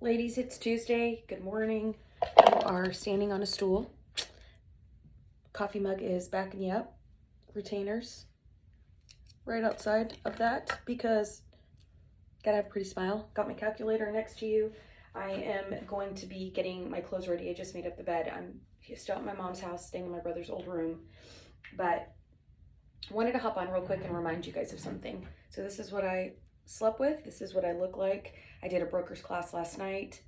Ladies, it's Tuesday. Good morning. You are standing on a stool. Coffee mug is backing you up. Retainers right outside of that because gotta have a pretty smile. Got my calculator next to you. I am going to be getting my clothes ready. I just made up the bed. I'm still at my mom's house, staying in my brother's old room, but I wanted to hop on real quick and remind you guys of something. So this is what I slept with. This is what I look like. I did a broker's class last night.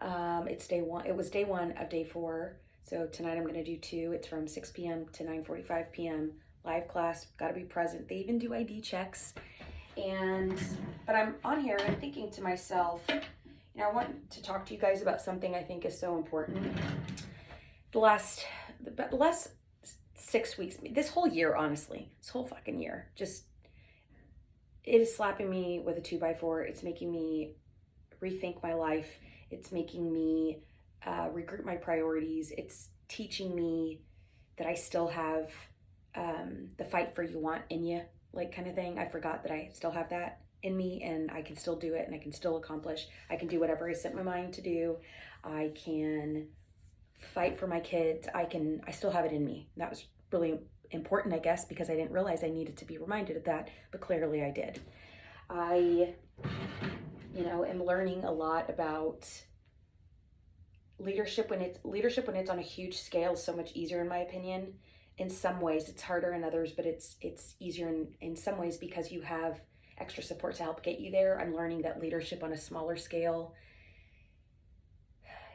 It's day one. It was day one of day 4. So tonight I'm going to do 2. It's from 6 p.m. to 9:45 p.m. Live class. Got to be present. They even do ID checks. But I'm on here and I'm thinking to myself, I want to talk to you guys about something I think is so important. The last 6 weeks, this whole year, honestly, this whole fucking year, it is slapping me with a 2x4. It's making me rethink my life. It's making me regroup my priorities. It's teaching me that I still have the fight for you want in you, like kind of thing. I forgot that I still have that in me and I can still do it and I can still accomplish. I can do whatever I set my mind to do. I can fight for my kids. I still have it in me. That was really important, I guess, because I didn't realize I needed to be reminded of that, but clearly I did. I am learning a lot about leadership when it's on a huge scale is so much easier in my opinion. In some ways it's harder in others, but it's easier in some ways because you have extra support to help get you there. I'm learning that leadership on a smaller scale,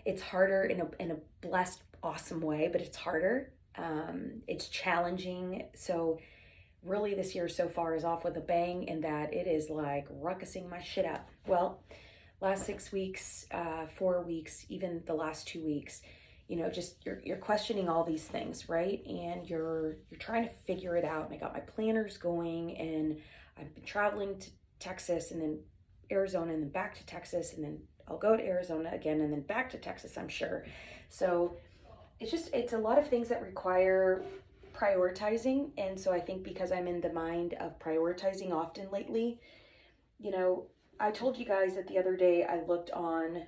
it's harder in a blessed, awesome way, but it's harder. It's challenging. So really this year so far is off with a bang in that it is like ruckusing my shit up. Well, last 6 weeks, 4 weeks, even the last 2 weeks, just you're questioning all these things, right? And you're trying to figure it out. And I got my planners going and I've been traveling to Texas and then Arizona and then back to Texas and then I'll go to Arizona again and then back to Texas, I'm sure. So it's a lot of things that require prioritizing. And so I think because I'm in the mind of prioritizing often lately, I told you guys that the other day I looked on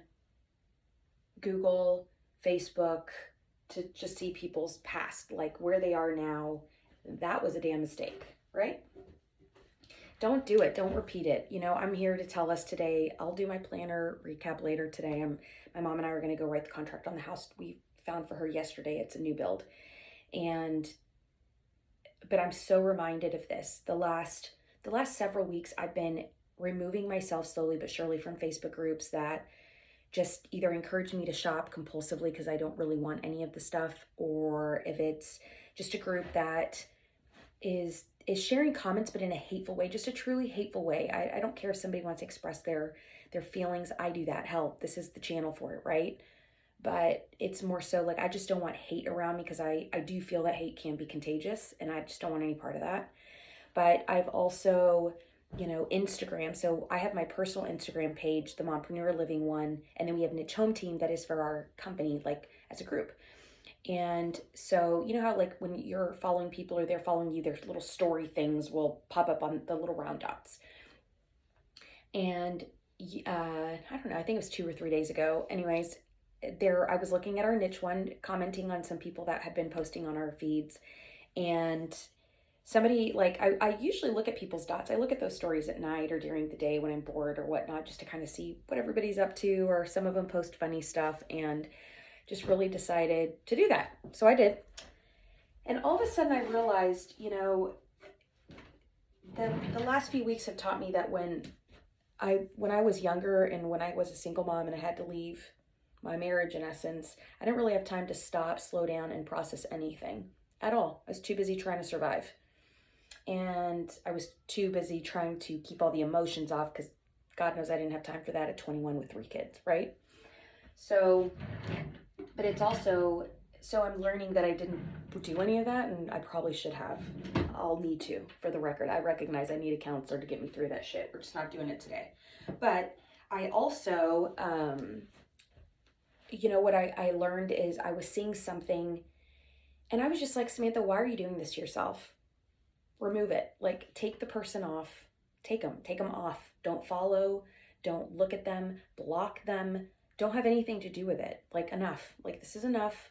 Google, Facebook to just see people's past, like where they are now. That was a damn mistake, right? Don't do it. Don't repeat it. I'm here to tell us today. I'll do my planner recap later today. My mom and I are going to go write the contract on the house we found for her yesterday. It's a new build. But I'm so reminded of this. The last several weeks, I've been removing myself slowly but surely from Facebook groups that just either encourage me to shop compulsively because I don't really want any of the stuff, or if it's just a group that is sharing comments but in a hateful way, just a truly hateful way. I don't care if somebody wants to express their feelings. I do that. Hell, this is the channel for it, right? But it's more so like I just don't want hate around me because I do feel that hate can be contagious and I just don't want any part of that. But I've also, Instagram. So I have my personal Instagram page, the Mompreneur Living one, and then we have Niche Home Team that is for our company, like as a group. And so, how like when you're following people or they're following you, there's little story things will pop up on the little round dots. And I don't know, I think it was 2 or 3 days ago. Anyways, I was looking at our niche one, commenting on some people that had been posting on our feeds, and somebody I usually look at people's dots. I look at those stories at night or during the day when I'm bored or whatnot, just to kind of see what everybody's up to, or some of them post funny stuff, and just really decided to do that. So I did. And all of a sudden I realized, the last few weeks have taught me that when I was younger and when I was a single mom and I had to leave my marriage in essence, I didn't really have time to stop, slow down, and process anything at all. I was too busy trying to survive. And I was too busy trying to keep all the emotions off because God knows I didn't have time for that at 21 with 3 kids, right? So, but it's also, so I'm learning that I didn't do any of that and I probably should have. I'll need to, for the record. I recognize I need a counselor to get me through that shit. We're just not doing it today. But I also, what I learned is I was seeing something and I was just like, Samantha, why are you doing this to yourself? Remove it. Like, take the person off. Take them off. Don't follow. Don't look at them. Block them. don't have anything to do with it. Like, enough. Like, this is enough.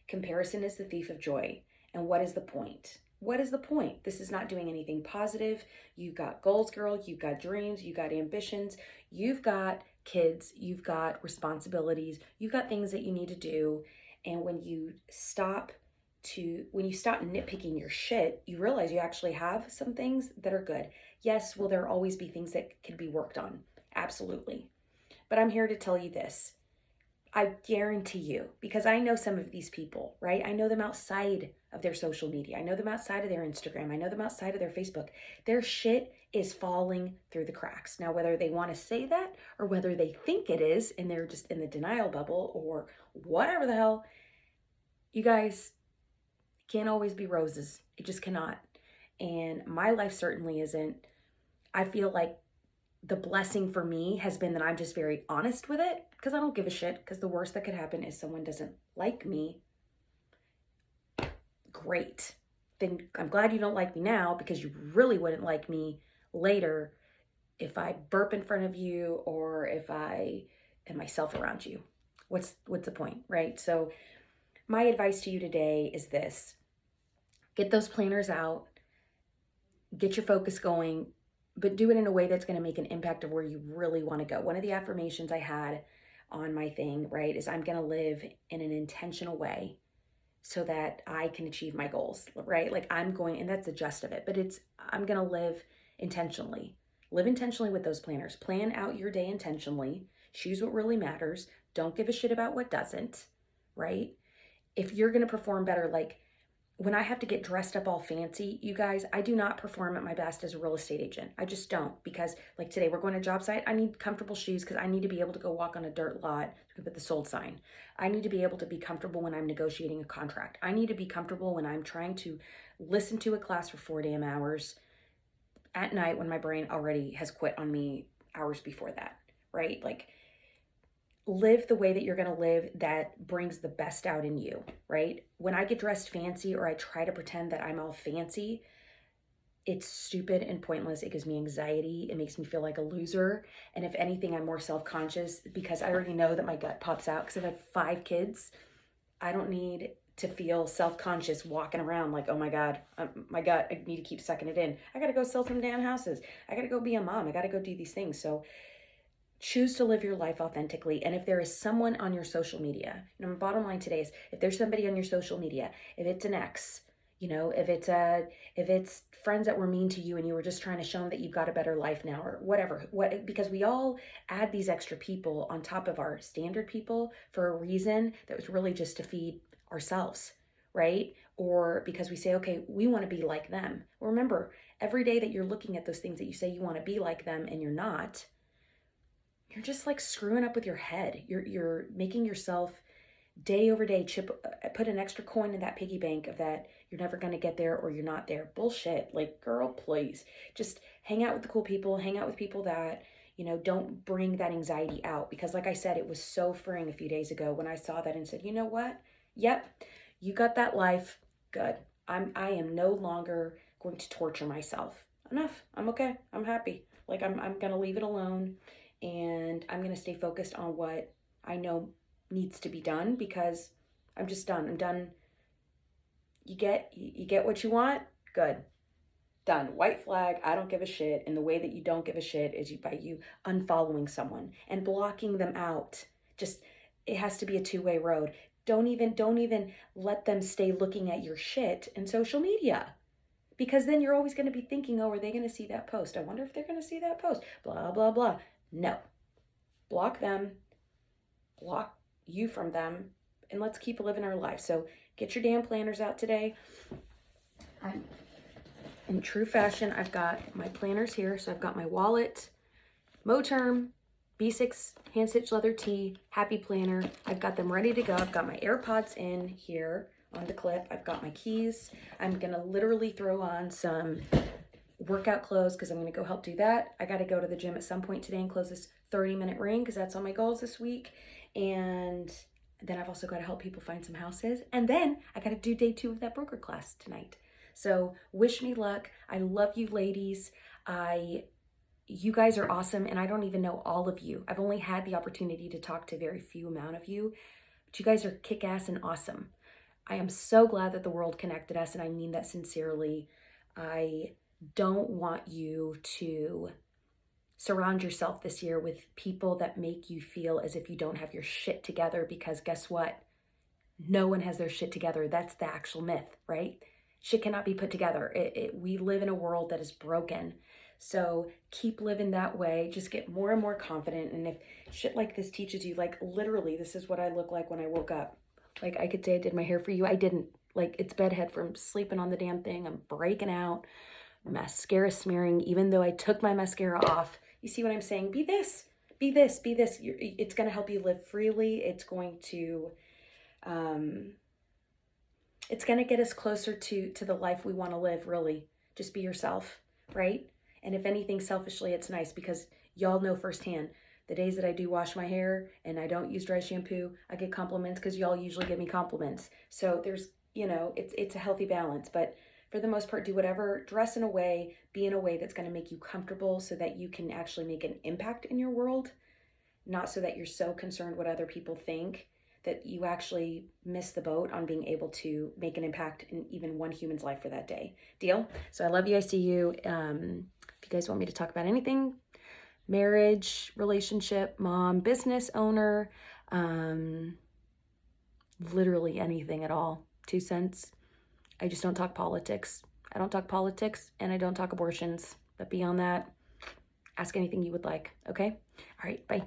Comparison is the thief of joy. And what is the point? What is the point? This is not doing anything positive. You've got goals, girl. You've got dreams. You've got ambitions. You've got kids. You've got responsibilities. You've got things that you need to do. And when you stop nitpicking your shit, you realize you actually have some things that are good. Yes, will there always be things that can be worked on? Absolutely. But I'm here to tell you this. I guarantee you, because I know some of these people, right? I know them outside of their social media. I know them outside of their Instagram. I know them outside of their Facebook. Their shit is falling through the cracks. Now, whether they want to say that or whether they think it is and they're just in the denial bubble or whatever the hell, you guys, can't always be roses. It just cannot. And my life certainly isn't. I feel like the blessing for me has been that I'm just very honest with it because I don't give a shit, because the worst that could happen is someone doesn't like me. Great. Then I'm glad you don't like me now, because you really wouldn't like me later if I burp in front of you or if I am myself around you. What's the point, right? So my advice to you today is this. Get those planners out. Get your focus going, but do it in a way that's going to make an impact of where you really want to go. One of the affirmations I had on my thing, right, is I'm going to live in an intentional way so that I can achieve my goals, right? Like and that's the gist of it, but I'm going to live intentionally. Live intentionally with those planners. Plan out your day intentionally. Choose what really matters. Don't give a shit about what doesn't, right? If you're going to perform better, like, when I have to get dressed up all fancy, you guys, I do not perform at my best as a real estate agent. I just don't, because like today we're going to job site. I need comfortable shoes because I need to be able to go walk on a dirt lot with the sold sign. I need to be able to be comfortable when I'm negotiating a contract. I need to be comfortable when I'm trying to listen to a class for 4 damn hours at night when my brain already has quit on me hours before that, right? Like, live the way that you're going to live that brings the best out in you, right? When I get dressed fancy or I try to pretend that I'm all fancy, it's stupid and pointless. It gives me anxiety. It makes me feel like a loser. And if anything, I'm more self-conscious because I already know that my gut pops out because I've had 5 kids. I don't need to feel self-conscious walking around like, oh my God, my gut, I need to keep sucking it in. I got to go sell some damn houses. I got to go be a mom. I got to go do these things. So choose to live your life authentically. And if there is someone on your social media, my bottom line today is, if there's somebody on your social media, if it's an ex, if it's friends that were mean to you and you were just trying to show them that you've got a better life now or whatever, because we all add these extra people on top of our standard people for a reason that was really just to feed ourselves, right? Or because we say, okay, we want to be like them. Well, remember, every day that you're looking at those things that you say you want to be like them and you're not, you're just like screwing up with your head. You're making yourself day over day put an extra coin in that piggy bank of that you're never going to get there or you're not there. Bullshit. Like, girl, please just hang out with the cool people, hang out with people that, don't bring that anxiety out. Because like I said, it was so freeing a few days ago when I saw that and said, you know what? Yep, you got that life. Good. I am no longer going to torture myself. Enough. I'm okay. I'm happy. Like, I'm going to leave it alone. And I'm going to stay focused on what I know needs to be done because I'm just done. I'm done. You get what you want? Good. Done. White flag. I don't give a shit. And the way that you don't give a shit is by you unfollowing someone and blocking them out. It has to be a two-way road. Don't even let them stay looking at your shit in social media. Because then you're always going to be thinking, oh, are they going to see that post? I wonder if they're going to see that post. Blah, blah, blah. No. Block them. Block you from them. And let's keep living our life. So get your damn planners out today. In true fashion, I've got my planners here. So I've got my wallet, Moterm, B6 hand stitch leather tee, happy planner. I've got them ready to go. I've got my AirPods in here on the clip. I've got my keys. I'm going to literally throw on some workout clothes because I'm going to go help do that. I got to go to the gym at some point today and close this 30-minute ring because that's on my goals this week. And then I've also got to help people find some houses. And then I got to do day 2 of that broker class tonight. So wish me luck. I love you ladies. I You guys are awesome, and I don't even know all of you. I've only had the opportunity to talk to very few amount of you, but you guys are kick-ass and awesome. I am so glad that the world connected us, and I mean that sincerely. I don't want you to surround yourself this year with people that make you feel as if you don't have your shit together, because guess what? No one has their shit together. That's the actual myth, right? Shit cannot be put together. We live in a world that is broken. So keep living that way. Just get more and more confident. And if shit like this teaches you, like literally, this is what I look like when I woke up. Like I could say I did my hair for you. I didn't. Like it's bedhead from sleeping on the damn thing. I'm breaking out. Mascara smearing, even though I took my mascara off. You see what I'm saying? Be this, be this, be this. It's going to help you live freely. Um, it's going to get us closer to the life we want to live, really. Just be yourself, right? And if anything, selfishly, it's nice because y'all know firsthand the days that I do wash my hair and I don't use dry shampoo, I get compliments because y'all usually give me compliments. So there's, it's a healthy balance. But for the most part, do whatever, dress in a way, be in a way that's going to make you comfortable so that you can actually make an impact in your world, not so that you're so concerned what other people think that you actually miss the boat on being able to make an impact in even one human's life for that day. Deal? So I love you. I see you. If you guys want me to talk about anything, marriage, relationship, mom, business owner, literally anything at all, 2 cents. I just don't talk politics. I don't talk politics and I don't talk abortions. But beyond that, ask anything you would like. Okay? All right. Bye.